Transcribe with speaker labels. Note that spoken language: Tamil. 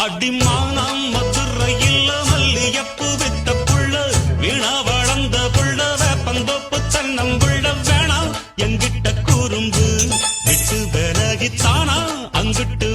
Speaker 1: அடிமானம் மதுரையில் மல்லியப்பு வித்த புள்ள வீணா வளர்ந்த புள்ள வேப்பந்தோப்பு தன்னம்புள்ள வேணா எங்கிட்ட கூறும்பு விட்டு விலகித்தானா அங்கிட்டு